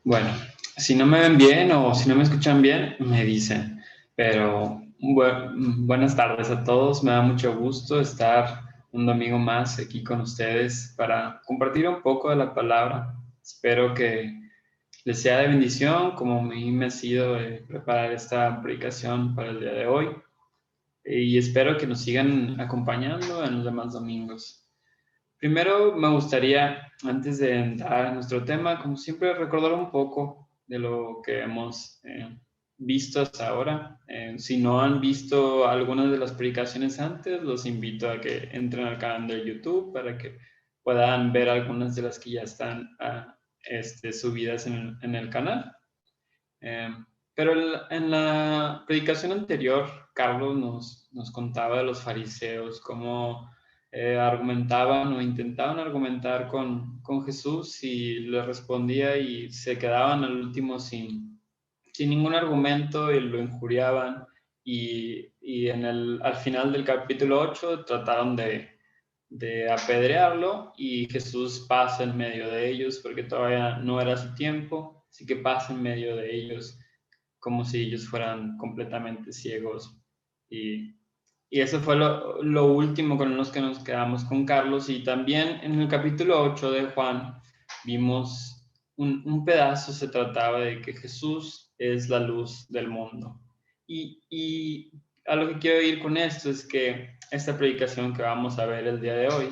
Bueno, si no me ven bien o si no me escuchan bien, me dicen. Pero buenas tardes a todos. Me da mucho gusto estar un domingo más aquí con ustedes para compartir un poco de la palabra. Espero que les sea de bendición, como a mí me ha sido preparar esta predicación para el día de hoy. Y espero que nos sigan acompañando en los demás domingos. Primero me gustaría, antes de entrar en nuestro tema, como siempre, recordar un poco de lo que hemos visto hasta ahora. Si no han visto algunas de las predicaciones antes, los invito a que entren al canal de YouTube para que puedan ver algunas de las que ya están subidas en el canal. Eh, pero en la predicación anterior, Carlos nos contaba de los fariseos, cómo argumentaban o intentaban argumentar con Jesús y le respondía y se quedaban al último sin ningún argumento y lo injuriaban. Y al final del capítulo 8 trataron de apedrearlo y Jesús pasa en medio de ellos porque todavía no era su tiempo, así que pasa en medio de ellos como si ellos fueran completamente ciegos. Y, y eso fue lo último con los que nos quedamos con Carlos. Y también en el capítulo 8 de Juan vimos un pedazo, se trataba de que Jesús es la luz del mundo. Y a lo que quiero ir con esto es que esta predicación que vamos a ver el día de hoy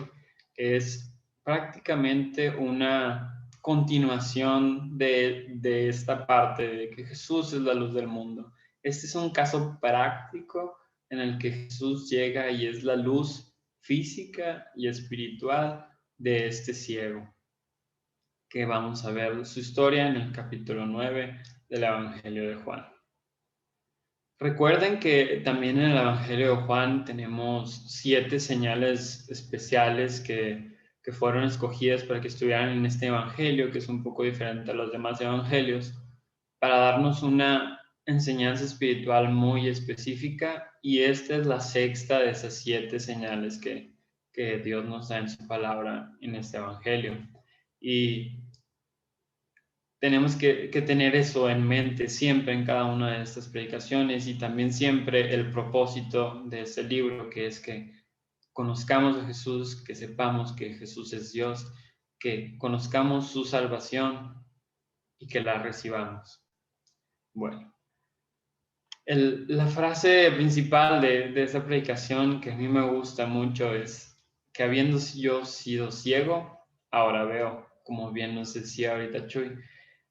es prácticamente una continuación de esta parte de que Jesús es la luz del mundo. Este es un caso práctico en el que Jesús llega y es la luz física y espiritual de este ciego, que vamos a ver su historia en el capítulo 9 del Evangelio de Juan. Recuerden que también en el Evangelio de Juan tenemos 7 señales especiales que fueron escogidas para que estuvieran en este Evangelio, que es un poco diferente a los demás Evangelios, para darnos una enseñanza espiritual muy específica, y esta es la sexta de esas 7 señales que Dios nos da en su palabra en este Evangelio. Y tenemos que tener eso en mente siempre en cada una de estas predicaciones, y también siempre el propósito de este libro, que es que conozcamos a Jesús, que sepamos que Jesús es Dios, que conozcamos su salvación y que la recibamos. Bueno, la frase principal de esta predicación que a mí me gusta mucho es que habiendo yo sido ciego, ahora veo, como bien nos decía ahorita Chuy.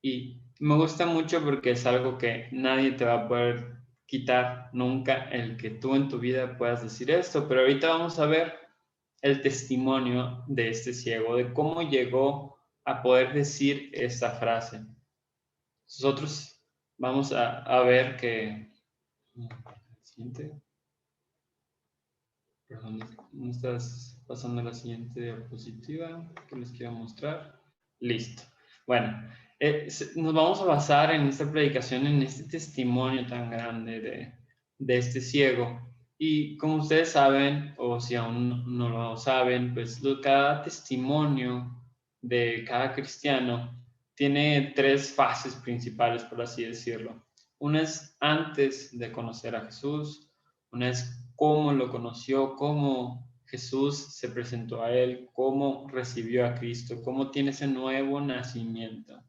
Y me gusta mucho porque es algo que nadie te va a poder quitar nunca, el que tú en tu vida puedas decir esto. Pero ahorita vamos a ver el testimonio de este ciego, de cómo llegó a poder decir esta frase. Nosotros vamos a ver que... Siguiente. Perdón, ¿no estás pasando la siguiente diapositiva que les quiero mostrar? Listo. Bueno, nos vamos a basar en esta predicación, en este testimonio tan grande de este ciego. Y como ustedes saben, o si aún no lo saben, pues cada testimonio de cada cristiano tiene 3 fases principales, por así decirlo. Una es antes de conocer a Jesús, una es cómo lo conoció, cómo Jesús se presentó a él, cómo recibió a Cristo, cómo tiene ese nuevo nacimiento,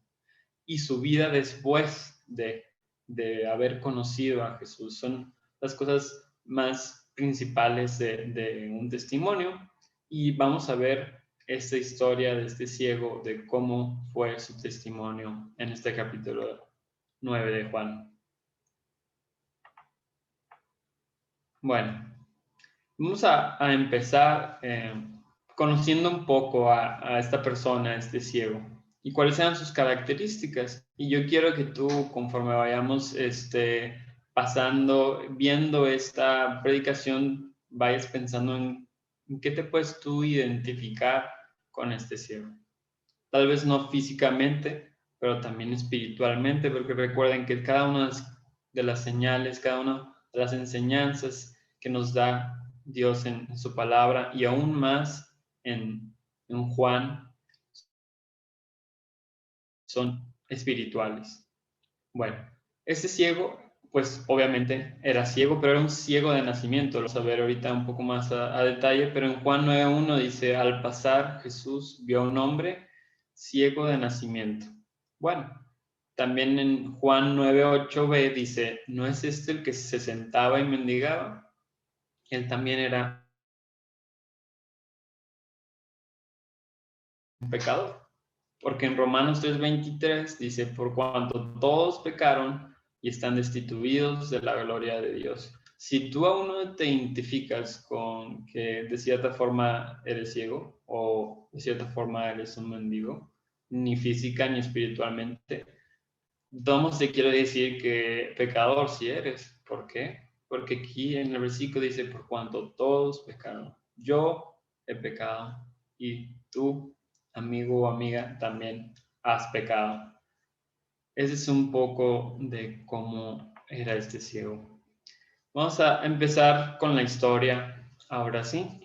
y su vida después de haber conocido a Jesús. Son las cosas más principales de un testimonio, y vamos a ver esta historia de este ciego, de cómo fue su testimonio en este capítulo 9 de Juan. Bueno, vamos a empezar conociendo un poco a esta persona, a este ciego, y cuáles eran sus características. Y yo quiero que tú, conforme vayamos pasando, viendo esta predicación, vayas pensando en qué te puedes tú identificar con este ciego. Tal vez no físicamente, pero también espiritualmente, porque recuerden que cada una de las señales, cada una de las enseñanzas que nos da Dios en su palabra, y aún más en Juan, son espirituales. Bueno, este ciego, pues obviamente era ciego, pero era un ciego de nacimiento. Lo vamos a ver ahorita un poco más a detalle, pero en Juan 9:1 dice, al pasar Jesús vio a un hombre ciego de nacimiento. Bueno, también en Juan 9:8b dice, ¿no es este el que se sentaba y mendigaba? Él también era un pecador. Porque en Romanos 3:23 dice, por cuanto todos pecaron y están destituidos de la gloria de Dios. Si tú aún no te identificas con que de cierta forma eres ciego o de cierta forma eres un mendigo, ni física ni espiritualmente, vamos te quiero decir que pecador si eres. ¿Por qué? Porque aquí en el versículo dice, por cuanto todos pecaron, yo he pecado y tú, amigo o amiga, también has pecado. Ese es un poco de cómo era este ciego. Vamos a empezar con la historia, ahora sí.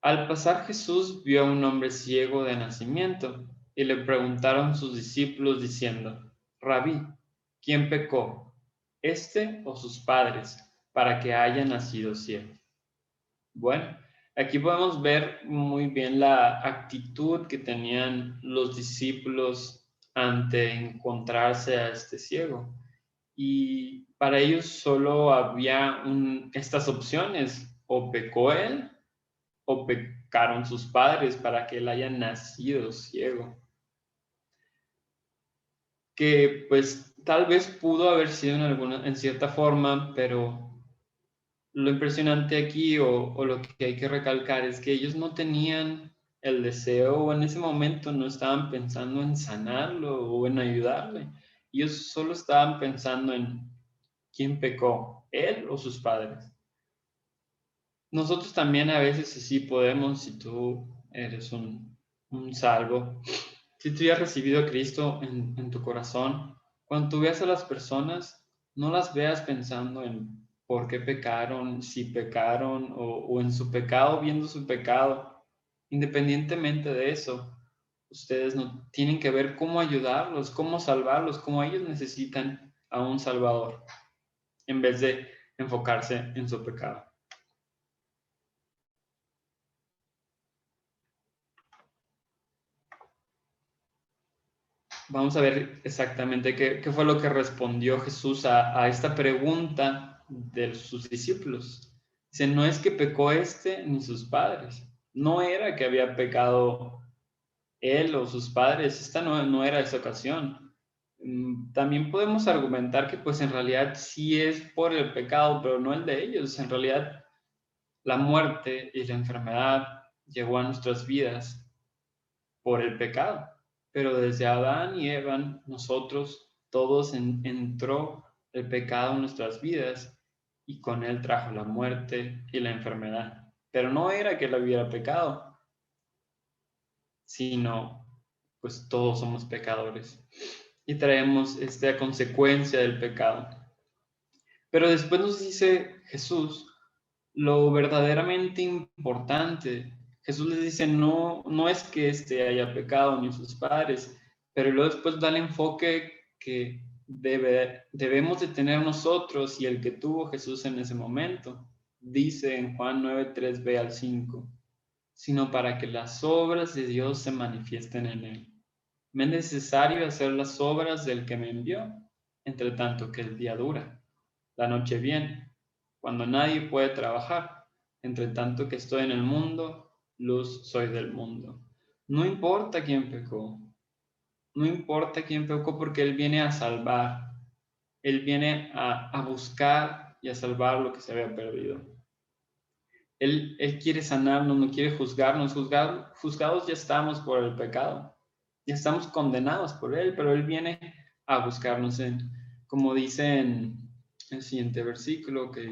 Al pasar Jesús vio a un hombre ciego de nacimiento y le preguntaron sus discípulos diciendo, Rabí, ¿quién pecó, este o sus padres, para que haya nacido ciego? Bueno, aquí podemos ver muy bien la actitud que tenían los discípulos ante encontrarse a este ciego. Y para ellos solo había estas opciones, o pecó él o pecaron sus padres para que él haya nacido ciego. Que pues tal vez pudo haber sido en cierta forma, pero lo impresionante aquí o lo que hay que recalcar es que ellos no tenían el deseo o en ese momento no estaban pensando en sanarlo o en ayudarle. Ellos solo estaban pensando en quién pecó, él o sus padres. Nosotros también a veces sí podemos, si tú eres un salvo, si tú ya has recibido a Cristo en tu corazón, cuando tú veas a las personas, no las veas pensando en por qué pecaron, si pecaron o en su pecado, viendo su pecado. Independientemente de eso, ustedes no tienen que ver cómo ayudarlos, cómo salvarlos, cómo ellos necesitan a un Salvador, en vez de enfocarse en su pecado. Vamos a ver exactamente qué fue lo que respondió Jesús a esta pregunta de sus discípulos. Dice, no es que pecó este ni sus padres. No era que había pecado él o sus padres. Esta no era esa ocasión. También podemos argumentar que pues en realidad sí es por el pecado, pero no el de ellos. En realidad la muerte y la enfermedad llegó a nuestras vidas por el pecado. Pero desde Adán y Eva, nosotros todos entró el pecado en nuestras vidas y con él trajo la muerte y la enfermedad. Pero no era que él hubiera pecado, sino pues todos somos pecadores y traemos esta consecuencia del pecado. Pero después nos dice Jesús lo verdaderamente importante. Jesús les dice, no es que éste haya pecado ni sus padres, pero luego después da el enfoque que debemos de tener nosotros y el que tuvo Jesús en ese momento. Dice en Juan 9:3b al 5, sino para que las obras de Dios se manifiesten en él. Me es necesario hacer las obras del que me envió, entre tanto que el día dura. La noche viene, cuando nadie puede trabajar. Entre tanto que estoy en el mundo, luz soy del mundo. No importa quién pecó, no importa quién pecó porque Él viene a salvar. Él viene a buscar y a salvar lo que se había perdido. Él quiere sanarnos, no quiere juzgarnos. Juzgados ya estamos por el pecado. Ya estamos condenados por Él, pero Él viene a buscarnos como dice en el siguiente versículo, que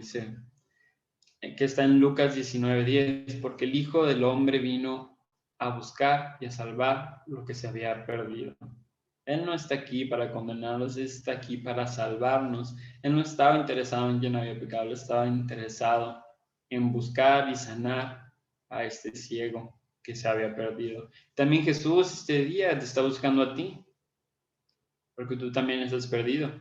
está en Lucas 19:10, porque el Hijo del Hombre vino a buscar y a salvar lo que se había perdido. Él no está aquí para condenarnos, Él está aquí para salvarnos. Él no estaba interesado en quien había pecado, Él estaba interesado en buscar y sanar a este ciego que se había perdido. También Jesús este día te está buscando a ti. porque tú también estás perdido,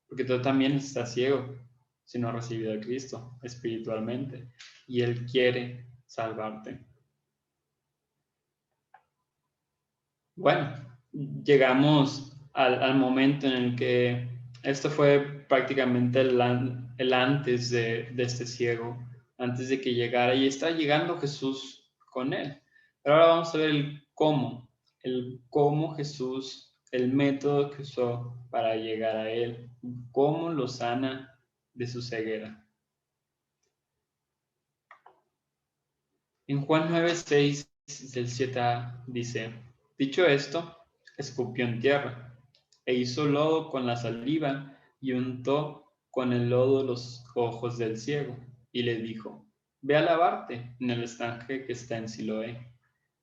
porque tú también estás ciego si no has recibido a Cristo espiritualmente, y Él quiere salvarte. Bueno, llegamos al momento en el que esto fue prácticamente el antes de este ciego, antes de que llegara, y está llegando Jesús con él. Pero ahora vamos a ver el cómo Jesús, el método que usó para llegar a él, cómo lo sana de su ceguera. En Juan 9:6 del 7a dice, dicho esto, escupió en tierra e hizo lodo con la saliva y untó con el lodo los ojos del ciego y le dijo, ve a lavarte en el estanque que está en Siloé,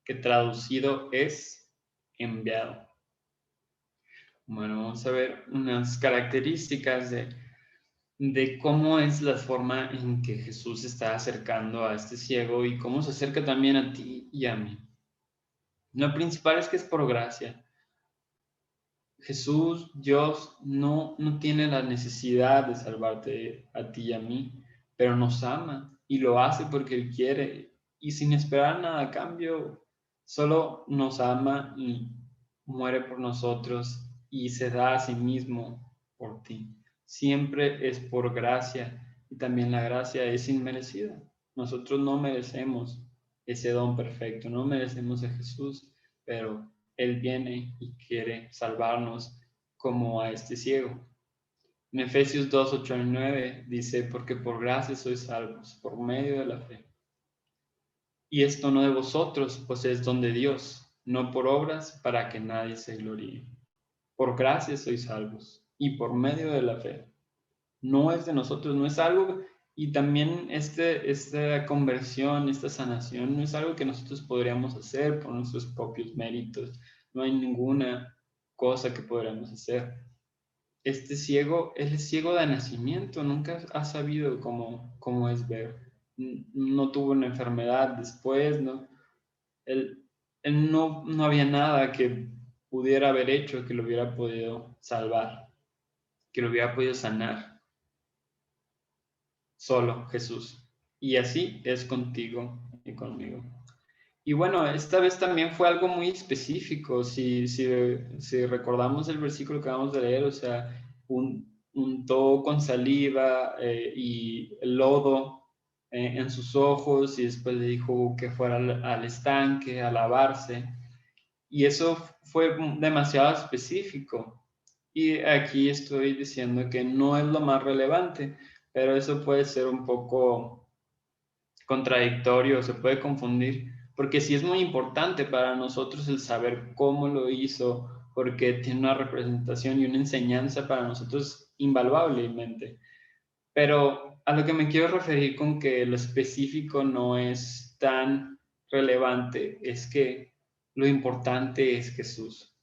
que traducido es enviado. Bueno, vamos a ver unas características de cómo es la forma en que Jesús está acercando a este ciego y cómo se acerca también a ti y a mí. Lo principal es que es por gracia. Jesús, Dios, no tiene la necesidad de salvarte a ti y a mí, pero nos ama y lo hace porque Él quiere y sin esperar nada a cambio, solo nos ama y muere por nosotros y se da a sí mismo por ti. Siempre es por gracia y también la gracia es inmerecida. Nosotros no merecemos ese don perfecto, no merecemos a Jesús, pero Él viene y quiere salvarnos como a este ciego. En Efesios 2, 8 y 9 dice, porque por gracia sois salvos, por medio de la fe. Y esto no de vosotros, pues es don de Dios, no por obras para que nadie se gloríe. Por gracia sois salvos, y por medio de la fe. No es de nosotros, no es algo, y también esta conversión, esta sanación, no es algo que nosotros podríamos hacer por nuestros propios méritos. No hay ninguna cosa que podríamos hacer. Este ciego, él es ciego de nacimiento, nunca ha sabido cómo es ver. No tuvo una enfermedad después, no, él, no había nada que pudiera haber hecho que lo hubiera podido salvar, que lo hubiera podido sanar. Solo Jesús. Y así es contigo y conmigo. Y bueno, esta vez también fue algo muy específico. Si recordamos el versículo que acabamos de leer, o sea, untó con saliva y el lodo en sus ojos y después le dijo que fuera al estanque a lavarse. Y eso fue demasiado específico. Y aquí estoy diciendo que no es lo más relevante, pero eso puede ser un poco contradictorio, se puede confundir, porque sí es muy importante para nosotros el saber cómo lo hizo, porque tiene una representación y una enseñanza para nosotros invaluablemente. Pero a lo que me quiero referir con que lo específico no es tan relevante es que lo importante es Jesús.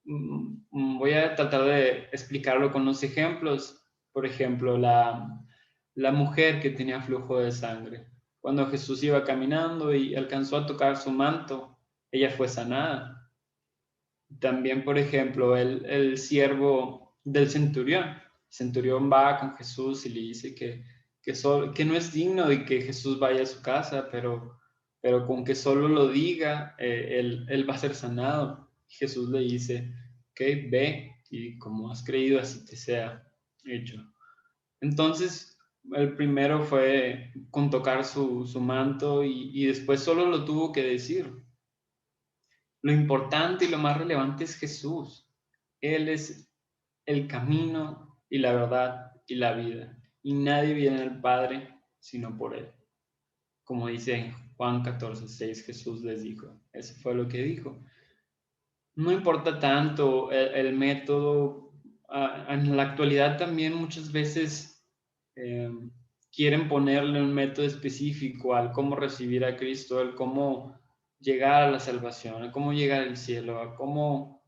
Voy a tratar de explicarlo con los ejemplos. Por ejemplo, la mujer que tenía flujo de sangre. Cuando Jesús iba caminando y alcanzó a tocar su manto, ella fue sanada. También, por ejemplo, el siervo del centurión. El centurión va con Jesús y le dice que no es digno de que Jesús vaya a su casa, pero con que solo lo diga, él va a ser sanado. Jesús le dice, ok, ve y como has creído, así te sea hecho. Entonces, el primero fue con tocar su manto y después solo lo tuvo que decir. Lo importante y lo más relevante es Jesús. Él es el camino y la verdad y la vida. Y nadie viene al Padre sino por Él. Como dice en Juan 14:6, Jesús les dijo. Eso fue lo que dijo. No importa tanto el método. En la actualidad también muchas veces eh, quieren ponerle un método específico al cómo recibir a Cristo, al cómo llegar a la salvación, a cómo llegar al cielo, a cómo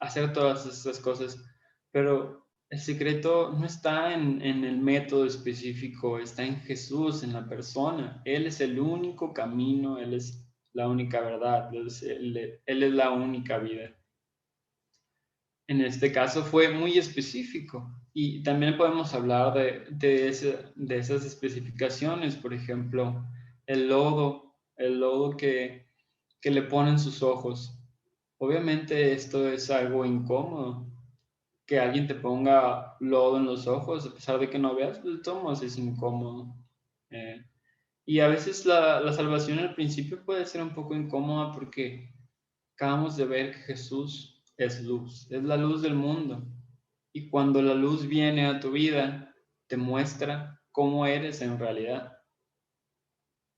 hacer todas esas cosas, pero el secreto no está en el método específico, está en Jesús, en la persona. Él es el único camino, Él es la única verdad, Él es la única vida. En este caso fue muy específico y también podemos hablar de esas especificaciones, por ejemplo, el lodo que le ponen sus ojos. Obviamente esto es algo incómodo, que alguien te ponga lodo en los ojos, a pesar de que no veas, pues tomas, es incómodo. Eh, y a veces la salvación al principio puede ser un poco incómoda porque acabamos de ver que Jesús es luz, es la luz del mundo. Y cuando la luz viene a tu vida, te muestra cómo eres en realidad.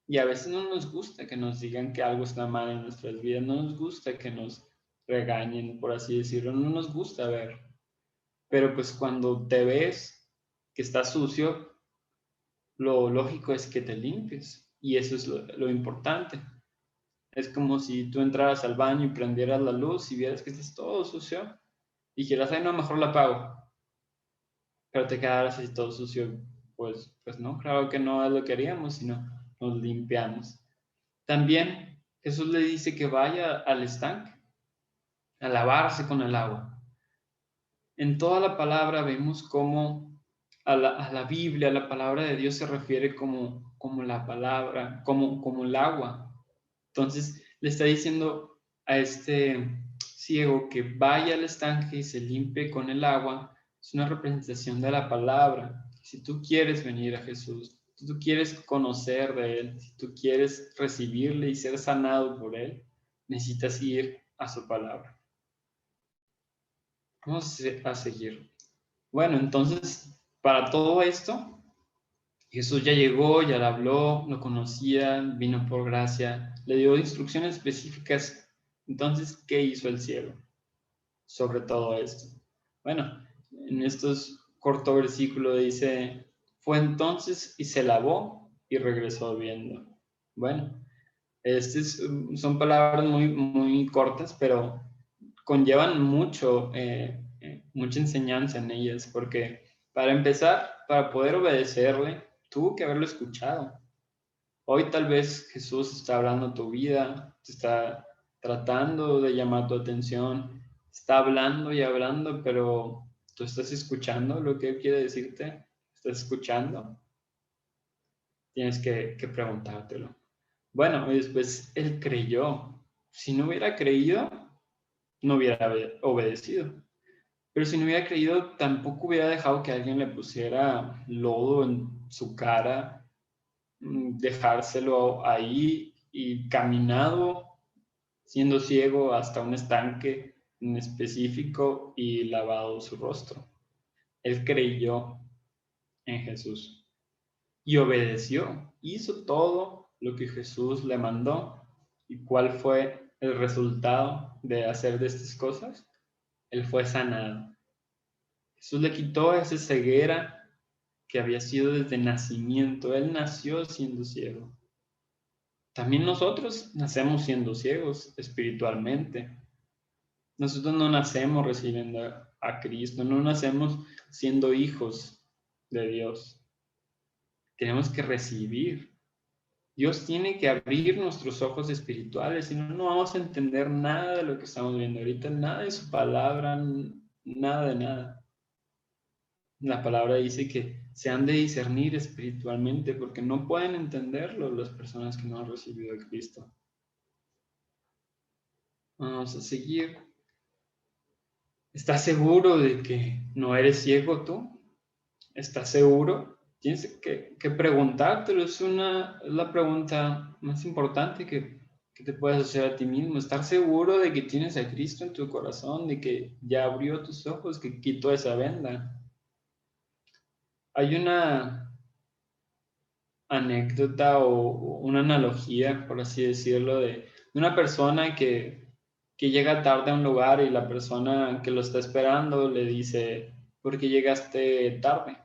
Y a veces no nos gusta que nos digan que algo está mal en nuestras vidas, no nos gusta que nos regañen, por así decirlo, no nos gusta ver. Pero pues cuando te ves que está sucio, lo lógico es que te limpies. Y eso es lo importante. Es como si tú entraras al baño y prendieras la luz y vieras que estás todo sucio. Y dijeras, ay, no, mejor la apago. Pero te quedaras así todo sucio. Pues no, claro que no es lo que haríamos, sino nos limpiamos. También Jesús le dice que vaya al estanque, a lavarse con el agua. En toda la palabra vemos cómo a la Biblia, a la palabra de Dios se refiere como la palabra, como el agua. Entonces le está diciendo a este ciego que vaya al estanque y se limpie con el agua. Es una representación de la palabra. Si tú quieres venir a Jesús, si tú quieres conocer de Él, si tú quieres recibirle y ser sanado por Él, necesitas ir a su palabra. Vamos a seguir. Bueno, entonces, para todo esto, Jesús ya llegó, ya le habló, lo conocía, vino por gracia, le dio instrucciones específicas. Entonces, ¿qué hizo el cielo sobre todo esto? Bueno, en estos corto versículos dice, fue entonces y se lavó y regresó viendo. Bueno, son palabras muy cortas, pero conllevan mucha enseñanza en ellas, porque para empezar, para poder obedecerle, tuvo que haberlo escuchado. Hoy tal vez Jesús está hablando a tu vida, te está tratando de llamar tu atención, está hablando y hablando, pero tú estás escuchando lo que Él quiere decirte, estás escuchando, tienes que preguntártelo. Bueno, y después Él creyó. Si no hubiera creído, no hubiera obedecido. Pero si no hubiera creído, tampoco hubiera dejado que alguien le pusiera lodo en su cara, dejárselo ahí y caminado, siendo ciego, hasta un estanque en específico y lavado su rostro. Él creyó en Jesús y obedeció, hizo todo lo que Jesús le mandó. ¿Y cuál fue el resultado de hacer de estas cosas? Él fue sanado. Jesús le quitó esa ceguera que había sido desde nacimiento. Él nació siendo ciego. También nosotros nacemos siendo ciegos espiritualmente. Nosotros no nacemos recibiendo a Cristo, no nacemos siendo hijos de Dios. Tenemos que recibir. Dios tiene que abrir nuestros ojos espirituales, si no, no vamos a entender nada de lo que estamos viendo ahorita, nada de su palabra, nada de nada. La palabra dice que se han de discernir espiritualmente porque no pueden entenderlo las personas que no han recibido a Cristo. Vamos a seguir. ¿Estás seguro de que no eres ciego tú? ¿Estás seguro? Tienes que preguntártelo. Es la pregunta más importante que te puedes hacer a ti mismo. Estar seguro de que tienes a Cristo en tu corazón, de que ya abrió tus ojos, que quitó esa venda. Hay una anécdota o una analogía, por así decirlo, de una persona que llega tarde a un lugar y la persona que lo está esperando le dice, ¿por qué llegaste tarde?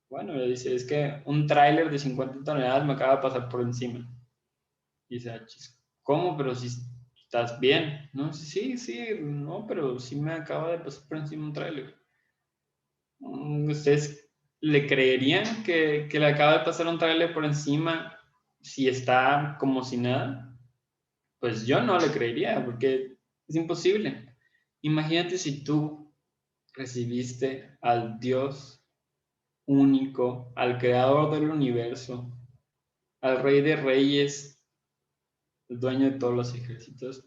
Bueno, le dice, es que un tráiler de 50 toneladas me acaba de pasar por encima. Y dice, ¿cómo? Pero si estás bien, ¿no? Sí, no, pero sí me acaba de pasar por encima un tráiler. ¿Ustedes le creerían que le acaba de pasar un tráiler por encima si está como si nada? Pues yo no le creería, porque es imposible. Imagínate si tú recibiste al Dios único, al creador del universo, al Rey de Reyes, el dueño de todos los ejércitos,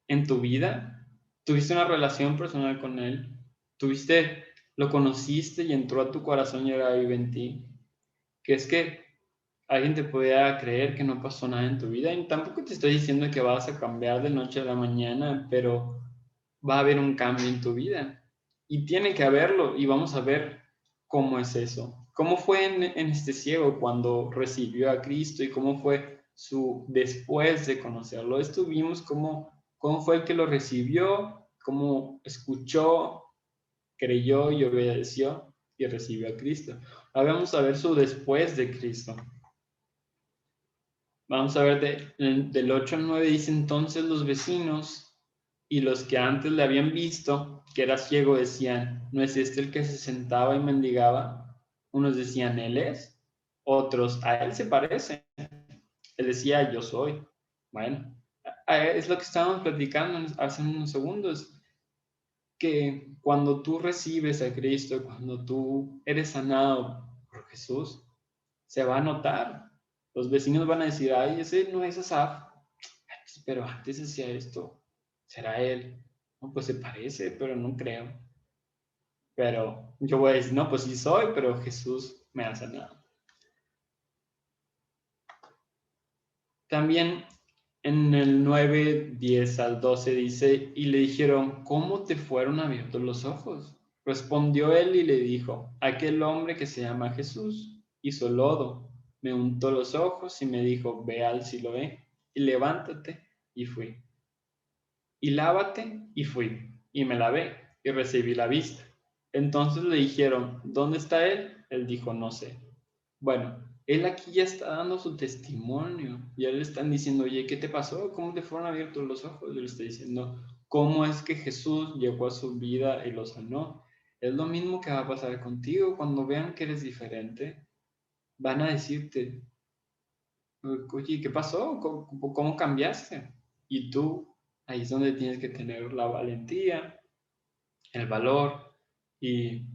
en tu vida. Tuviste una relación personal con Él, lo conociste y entró a tu corazón y ahora vive en ti. Que es que alguien te podía creer que no pasó nada en tu vida, y tampoco te estoy diciendo que vas a cambiar de noche a la mañana, pero va a haber un cambio en tu vida y tiene que haberlo, y vamos a ver cómo es eso. ¿Cómo fue en este ciego cuando recibió a Cristo y cómo fue su después de conocerlo? Estuvimos cómo fue el que lo recibió, cómo escuchó, creyó y obedeció y recibió a Cristo. Ahora vamos a ver su después de Cristo. Vamos a ver del 8 al 9, dice: entonces los vecinos y los que antes le habían visto que era ciego decían: ¿no es este el que se sentaba y mendigaba? Unos decían: él es, otros: a él se parece. Él decía: yo soy. Bueno, es lo que estábamos platicando hace unos segundos, que cuando tú recibes a Cristo, cuando tú eres sanado por Jesús, se va a notar. Los vecinos van a decir: ay, ese no es Asaf, pero antes hacía esto, será él. No, pues se parece, pero no creo. Pero yo voy a decir: no, pues sí soy, pero Jesús me ha sanado. También en el 9, 10 al 12 dice: y le dijeron: ¿cómo te fueron abiertos los ojos? Respondió él y le dijo: aquel hombre que se llama Jesús hizo lodo, me untó los ojos y me dijo: ve al Siloé y levántate. Y fui. Y lávate. Y fui. Y me lavé y recibí la vista. Entonces le dijeron: ¿dónde está él? Él dijo: no sé. Bueno, él aquí ya está dando su testimonio. Ya le están diciendo: oye, ¿qué te pasó? ¿Cómo te fueron abiertos los ojos? Y le está diciendo cómo es que Jesús llegó a su vida y lo sanó. Es lo mismo que va a pasar contigo. Cuando vean que eres diferente, van a decirte: oye, ¿qué pasó? ¿Cómo cambiaste? Y tú, ahí es donde tienes que tener la valentía, el valor y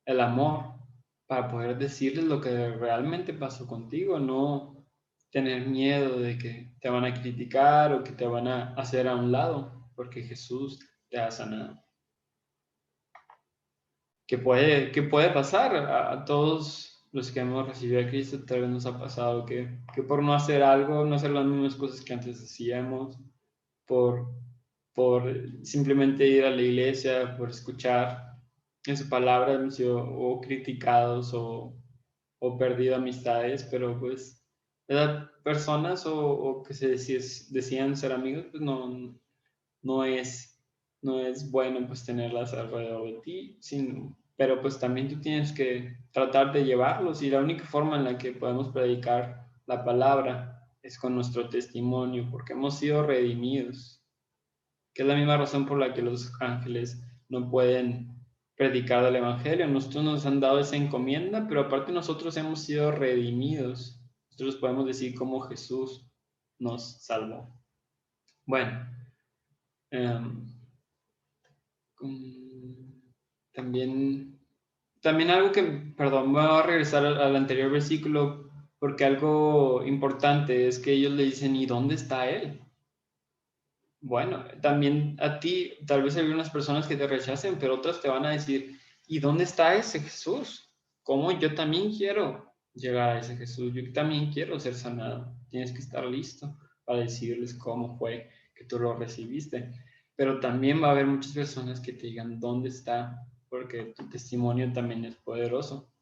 el amor para poder decirles lo que realmente pasó contigo, no tener miedo de que te van a criticar o que te van a hacer a un lado, porque Jesús te ha sanado. Que puede pasar a todos los que hemos recibido a Cristo. Tal vez nos ha pasado que por no hacer algo, no hacer las mismas cosas que antes hacíamos, por, por simplemente ir a la iglesia, por escuchar en su palabra, hemos sido o criticados o perdido amistades, pero pues personas o que decían ser amigos, pues no es, no es bueno pues tenerlas alrededor de ti, pero pues también tú tienes que tratar de llevarlos, y la única forma en la que podemos predicar la palabra es con nuestro testimonio, porque hemos sido redimidos, que es la misma razón por la que los ángeles no pueden predicar del evangelio. Nosotros nos han dado esa encomienda, pero aparte nosotros hemos sido redimidos. Nosotros podemos decir cómo Jesús nos salvó. Bueno, um, también, también algo que, perdón, voy a regresar al anterior versículo, porque algo importante es que ellos le dicen: ¿y dónde está él? Bueno, también a ti, tal vez hay unas personas que te rechacen, pero otras te van a decir: ¿y dónde está ese Jesús? ¿Cómo yo también quiero llegar a ese Jesús? Yo también quiero ser sanado. Tienes que estar listo para decirles cómo fue que tú lo recibiste. Pero también va a haber muchas personas que te digan: ¿dónde está? Porque tu testimonio también es poderoso.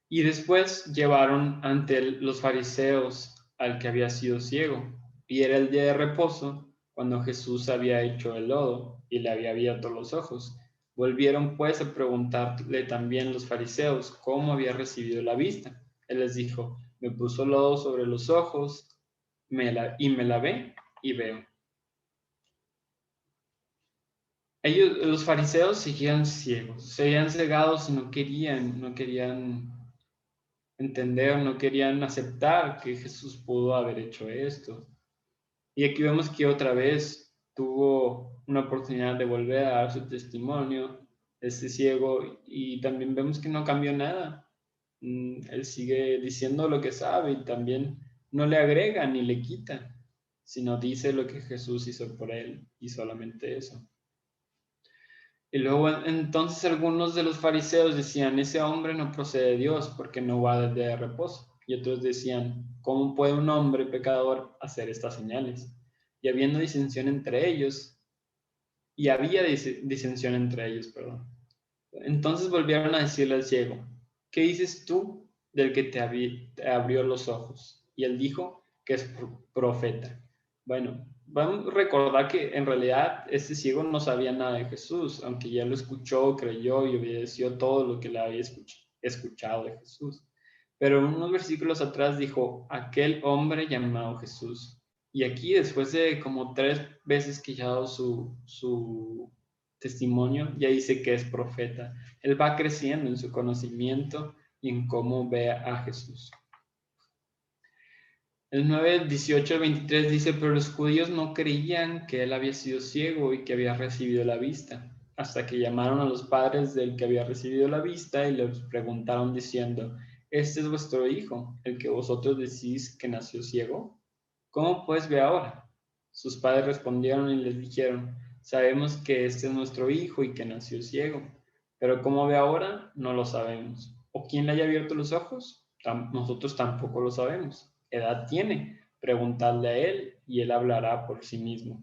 Y después llevaron ante los fariseos al que había sido ciego, y era el día de reposo, cuando Jesús había hecho el lodo y le había abierto los ojos. Volvieron pues a preguntarle también los fariseos cómo había recibido la vista. Él les dijo: me puso lodo sobre los ojos y me lavé y veo. Los fariseos seguían ciegos, seguían cegados y no querían entender, no querían aceptar que Jesús pudo haber hecho esto. Y aquí vemos que otra vez tuvo una oportunidad de volver a dar su testimonio, este ciego, y también vemos que no cambió nada. Él sigue diciendo lo que sabe y también no le agrega ni le quita, sino dice lo que Jesús hizo por él y solamente eso. Y luego entonces algunos de los fariseos decían, ese hombre no procede de Dios porque no va del día de reposo. Y otros decían, ¿cómo puede un hombre pecador hacer estas señales? Y habiendo disensión entre ellos, y había disensión entre ellos, perdón. Entonces volvieron a decirle al ciego, ¿qué dices tú del que te abrió los ojos? Y él dijo que es profeta. Bueno, vamos a recordar que en realidad este ciego no sabía nada de Jesús, aunque ya lo escuchó, creyó y obedeció todo lo que le había escuchado de Jesús. Pero unos versículos atrás dijo, aquel hombre llamado Jesús. Y aquí, después de como 3 veces que ya ha dado su testimonio, ya dice que es profeta. Él va creciendo en su conocimiento y en cómo ve a Jesús. El 9, 18 al 23 dice, pero los judíos no creían que él había sido ciego y que había recibido la vista, hasta que llamaron a los padres del que había recibido la vista y les preguntaron diciendo, ¿este es vuestro hijo, el que vosotros decís que nació ciego? ¿Cómo pues ve ahora? Sus padres respondieron y les dijeron, sabemos que este es nuestro hijo y que nació ciego, pero cómo ve ahora no lo sabemos. ¿O quién le haya abierto los ojos? Nosotros tampoco lo sabemos. ¿Edad tiene? Preguntadle a él y él hablará por sí mismo.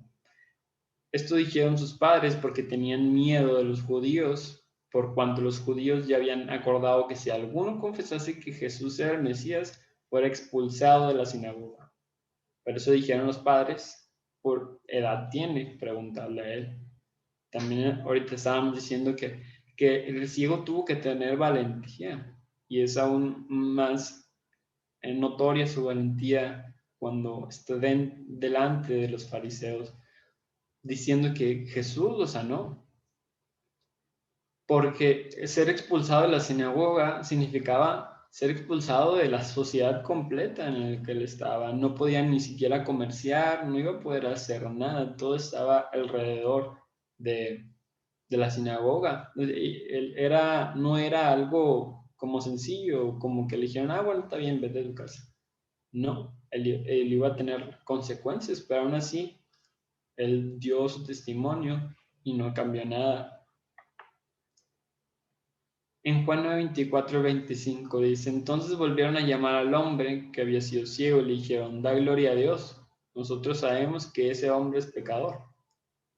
Esto dijeron sus padres porque tenían miedo de los judíos, por cuanto los judíos ya habían acordado que si alguno confesase que Jesús era el Mesías, fuera expulsado de la sinagoga. Por eso dijeron los padres, ¿por edad tiene? Preguntarle a él. También ahorita estábamos diciendo que el ciego tuvo que tener valentía y es aún más notoria su valentía cuando está delante de los fariseos diciendo que Jesús lo sanó. Porque ser expulsado de la sinagoga significaba ser expulsado de la sociedad completa en la que él estaba. No podía ni siquiera comerciar, no iba a poder hacer nada, todo estaba alrededor de la sinagoga. No era algo como sencillo, como que le dijeron, ah, bueno, está bien, vete a tu casa. No, él iba a tener consecuencias, pero aún así, él dio su testimonio y no cambió nada. En Juan 9, 24 25 dice, entonces volvieron a llamar al hombre que había sido ciego y le dijeron, da gloria a Dios, nosotros sabemos que ese hombre es pecador.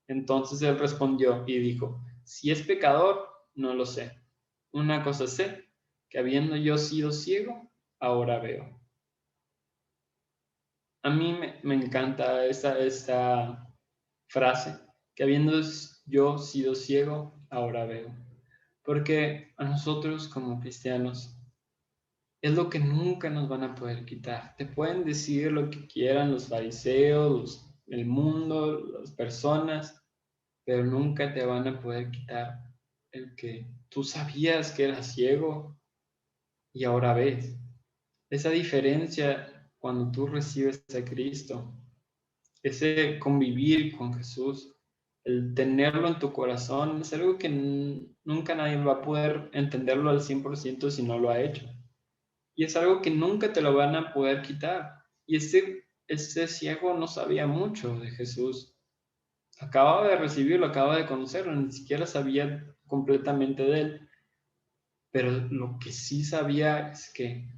Entonces él respondió y dijo, si es pecador, no lo sé. Una cosa sé, que habiendo yo sido ciego, ahora veo. A mí me encanta esta frase, que habiendo yo sido ciego, ahora veo. Porque a nosotros como cristianos es lo que nunca nos van a poder quitar. Te pueden decir lo que quieran los fariseos, el mundo, las personas, pero nunca te van a poder quitar el que tú sabías que eras ciego y ahora ves. Esa diferencia cuando tú recibes a Cristo, ese convivir con Jesús, el tenerlo en tu corazón, es algo que nunca nadie va a poder entenderlo al 100% si no lo ha hecho. Y es algo que nunca te lo van a poder quitar. Y este ciego no sabía mucho de Jesús. Acababa de recibirlo, acababa de conocerlo, ni siquiera sabía completamente de él. Pero lo que sí sabía es que,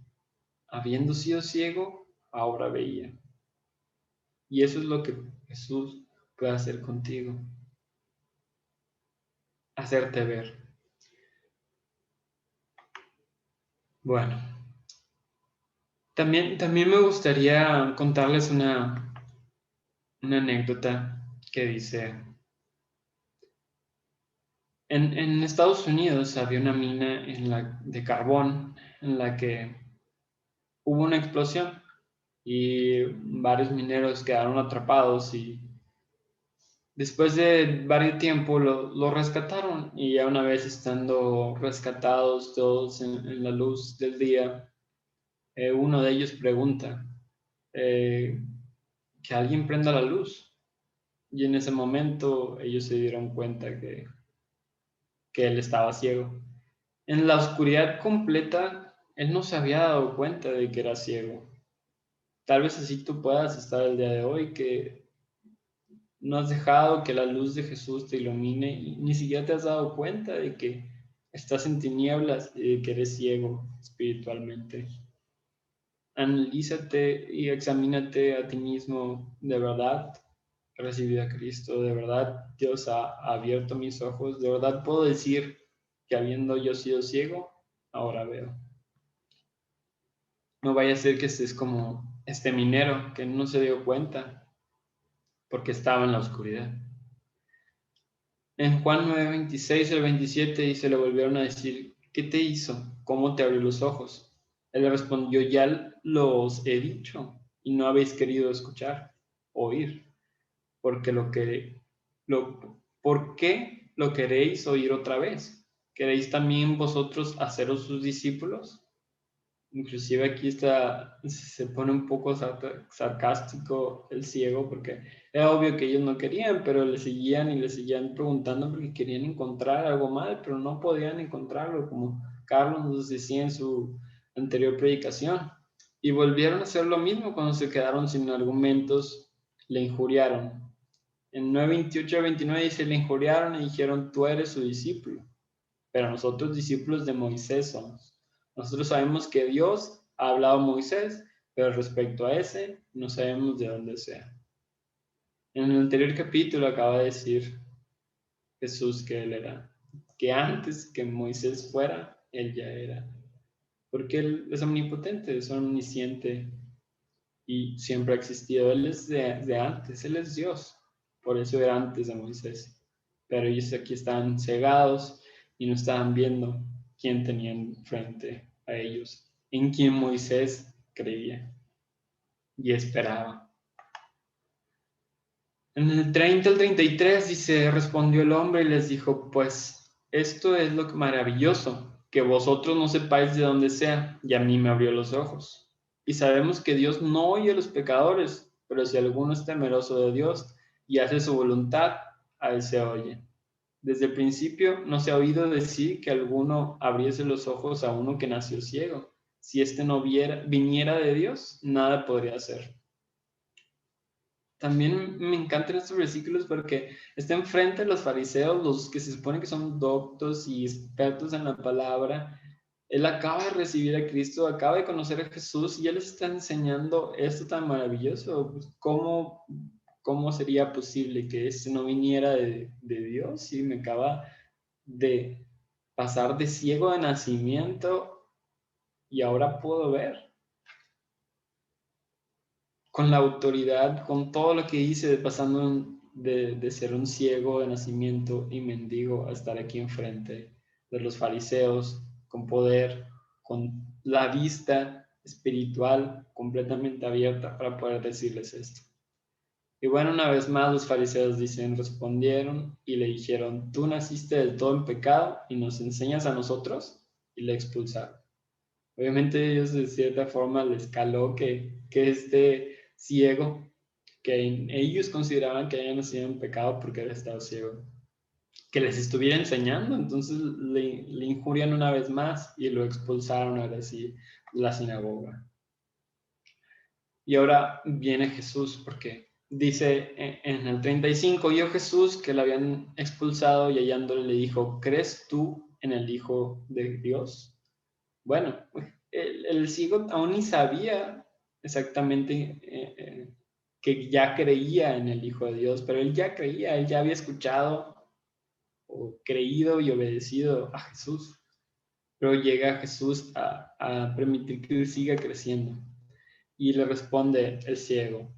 habiendo sido ciego, ahora veía. Y eso es lo que Jesús puede hacer contigo. Hacerte ver. Bueno, también me gustaría contarles una anécdota que dice, en Estados Unidos había una mina de carbón en la que hubo una explosión y varios mineros quedaron atrapados y después de varios tiempo lo rescataron y ya una vez estando rescatados todos en la luz del día, uno de ellos pregunta, que alguien prenda la luz. Y en ese momento ellos se dieron cuenta que él estaba ciego. En la oscuridad completa, él no se había dado cuenta de que era ciego. Tal vez así tú puedas estar el día de hoy, que no has dejado que la luz de Jesús te ilumine y ni siquiera te has dado cuenta de que estás en tinieblas y de que eres ciego espiritualmente. Analízate y examínate a ti mismo. ¿De verdad he recibido a Cristo? ¿De verdad Dios ha abierto mis ojos? ¿De verdad puedo decir que habiendo yo sido ciego, ahora veo? No vaya a ser que estés como este minero que no se dio cuenta porque estaba en la oscuridad. En Juan 9:26 al 27 dice, le volvieron a decir, ¿qué te hizo? ¿Cómo te abrió los ojos? Él le respondió, ya los he dicho y no habéis querido escuchar, oír, porque ¿por qué lo queréis oír otra vez? ¿Queréis también vosotros haceros sus discípulos? Inclusive aquí se pone un poco sarcástico el ciego porque era obvio que ellos no querían, pero le seguían y le seguían preguntando porque querían encontrar algo mal, pero no podían encontrarlo, como Carlos nos decía en su anterior predicación. Y volvieron a hacer lo mismo cuando se quedaron sin argumentos, le injuriaron. En 9:28 a 29 dice, le injuriaron y dijeron, tú eres su discípulo, pero nosotros discípulos de Moisés somos. Nosotros sabemos que Dios ha hablado a Moisés, pero respecto a ese, no sabemos de dónde sea. En el anterior capítulo acaba de decir Jesús que Él era, que antes que Moisés fuera, Él ya era. Porque Él es omnipotente, es omnisciente y siempre ha existido. Él es de antes, Él es Dios. Por eso era antes de Moisés. Pero ellos aquí estaban cegados y no estaban viendo quién tenían frente a ellos, en quien Moisés creía y esperaba. En el 30 al 33 dice, respondió el hombre y les dijo, pues esto es lo maravilloso, que vosotros no sepáis de dónde sea, y a mí me abrió los ojos. Y sabemos que Dios no oye a los pecadores, pero si alguno es temeroso de Dios y hace su voluntad, a él se oye. Desde el principio no se ha oído decir que alguno abriese los ojos a uno que nació ciego. Si éste no viniera de Dios, nada podría hacer. También me encantan estos versículos porque están frente a los fariseos, los que se supone que son doctos y expertos en la palabra. Él acaba de recibir a Cristo, acaba de conocer a Jesús y él les está enseñando esto tan maravilloso. Pues, ¿cómo sería posible que este no viniera de Dios? Y me acaba de pasar de ciego de nacimiento y ahora puedo ver con la autoridad, con todo lo que hice, pasando de ser un ciego de nacimiento y mendigo a estar aquí enfrente de los fariseos, con poder, con la vista espiritual completamente abierta para poder decirles esto. Y bueno, una vez más los fariseos dicen, respondieron y le dijeron, tú naciste del todo en pecado y nos enseñas a nosotros, y le expulsaron. Obviamente ellos de cierta forma les caló que este ciego, que ellos consideraban que había nacido en pecado porque había estado ciego, que les estuviera enseñando, entonces le injurian una vez más y lo expulsaron ahora sí de la sinagoga. Y ahora viene Jesús, porque dice en el 35, yo Jesús que le habían expulsado y hallándole le dijo, ¿crees tú en el Hijo de Dios? Bueno, el ciego aún ni sabía exactamente que ya creía en el Hijo de Dios, pero él ya creía, él ya había escuchado o creído y obedecido a Jesús. Pero llega Jesús a permitir que él siga creciendo. Y le responde el ciego,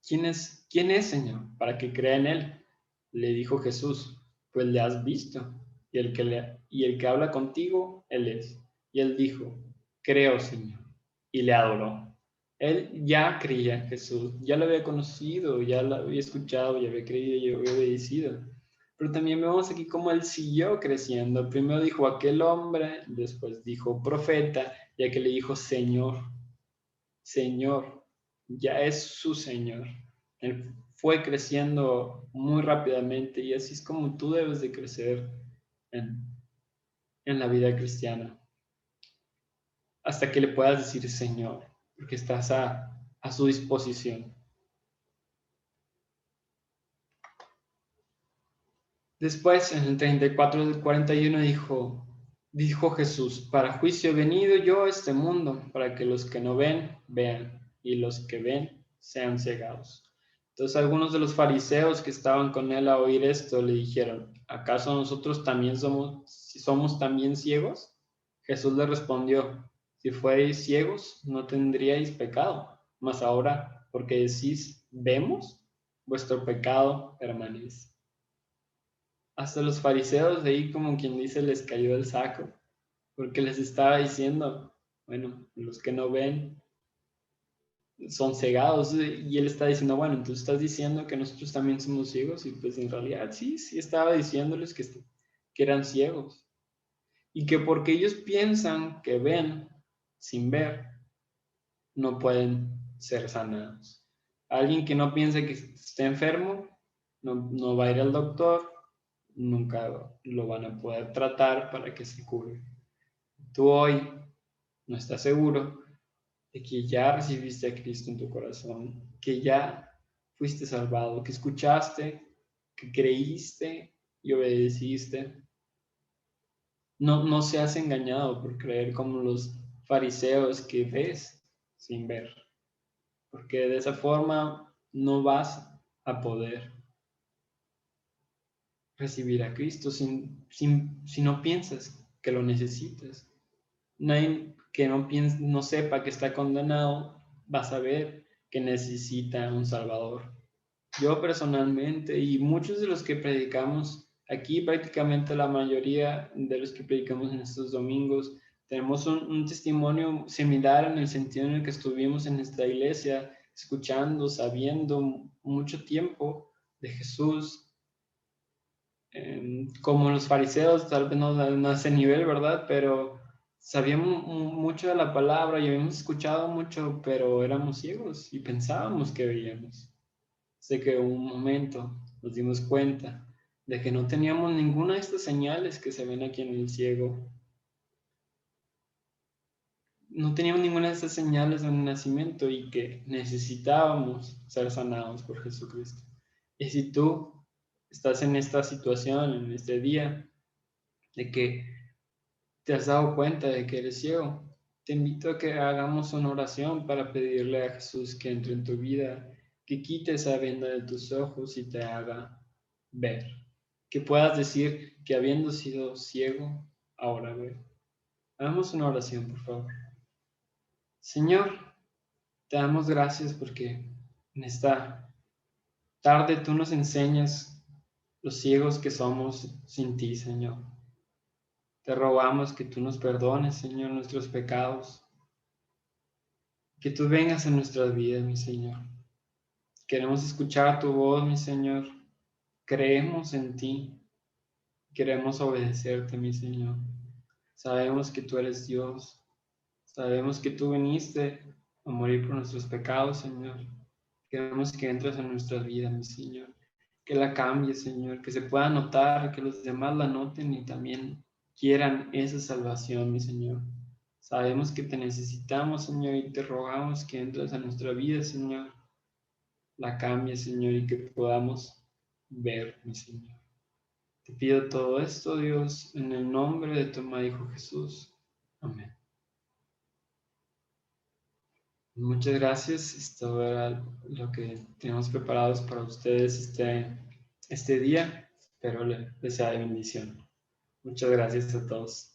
quién es, Señor, para que crea en él? Le dijo Jesús, pues le has visto, y el que habla contigo, él es. Y él dijo, creo, Señor, y le adoró. Él ya creía en Jesús, ya lo había conocido, ya lo había escuchado, ya había creído y había obedecido. Pero también vemos aquí cómo él siguió creciendo. Primero dijo aquel hombre, después dijo profeta, ya que le dijo Señor. Señor, ya es su Señor. Él fue creciendo muy rápidamente y así es como tú debes de crecer en, en la vida cristiana, hasta que le puedas decir Señor, porque estás a su disposición. Después, en el 34 del 41, dijo Jesús, para juicio he venido yo a este mundo, para que los que no ven, vean, y los que ven, sean cegados. Entonces algunos de los fariseos que estaban con él a oír esto le dijeron, ¿acaso nosotros también somos también ciegos? Jesús le respondió, si fuerais ciegos, no tendríais pecado, mas ahora, porque decís, vemos, vuestro pecado permanece. Hasta los fariseos de ahí, como quien dice, les cayó el saco, porque les estaba diciendo, bueno, los que no ven son cegados, y él está diciendo, bueno, entonces estás diciendo que nosotros también somos ciegos, y pues en realidad sí estaba diciéndoles que eran ciegos, y que porque ellos piensan que ven sin ver, no pueden ser sanados. Alguien que no piensa que esté enfermo, no va a ir al doctor, nunca lo van a poder tratar para que se cure. Tú hoy no estás seguro de que ya recibiste a Cristo en tu corazón, que ya fuiste salvado, que escuchaste, que creíste y obedeciste. No seas engañado por creer como los fariseos que ves sin ver, porque de esa forma no vas a poder recibir a Cristo si no piensas que lo necesitas. Nadie que no sepa que está condenado va a saber que necesita un Salvador. Yo personalmente y muchos de los que predicamos aquí, prácticamente la mayoría de los que predicamos en estos domingos, tenemos un testimonio similar en el sentido en el que estuvimos en esta iglesia, escuchando, sabiendo mucho tiempo de Jesús, como los fariseos, tal vez no a ese nivel, ¿verdad? Pero sabíamos mucho de la palabra y habíamos escuchado mucho, pero éramos ciegos y pensábamos que veíamos. Sé que un momento nos dimos cuenta de que no teníamos ninguna de estas señales que se ven aquí en el ciego. No teníamos ninguna de estas señales del nacimiento y que necesitábamos ser sanados por Jesucristo. Y si tú estás en esta situación, en este día, de que te has dado cuenta de que eres ciego, te invito a que hagamos una oración para pedirle a Jesús que entre en tu vida, que quite esa venda de tus ojos y te haga ver. Que puedas decir que habiendo sido ciego, ahora veo. Hagamos una oración, por favor. Señor, te damos gracias porque en esta tarde tú nos enseñas los ciegos que somos sin ti, Señor. Te rogamos que tú nos perdones, Señor, nuestros pecados, que tú vengas en nuestras vidas, mi Señor. Queremos escuchar tu voz, mi Señor. Creemos en ti. Queremos obedecerte, mi Señor. Sabemos que tú eres Dios. Sabemos que tú viniste a morir por nuestros pecados, Señor. Queremos que entres en nuestras vidas, mi Señor. Que la cambie, Señor. Que se pueda notar, que los demás la noten y también quieran esa salvación, mi Señor. Sabemos que te necesitamos, Señor, y te rogamos que entres a nuestra vida, Señor. La cambie, Señor, y que podamos ver, mi Señor. Te pido todo esto, Dios, en el nombre de tu amado Hijo Jesús. Amén. Muchas gracias. Esto era lo que tenemos preparados para ustedes este día. Espero les sea de bendición. Muchas gracias a todos.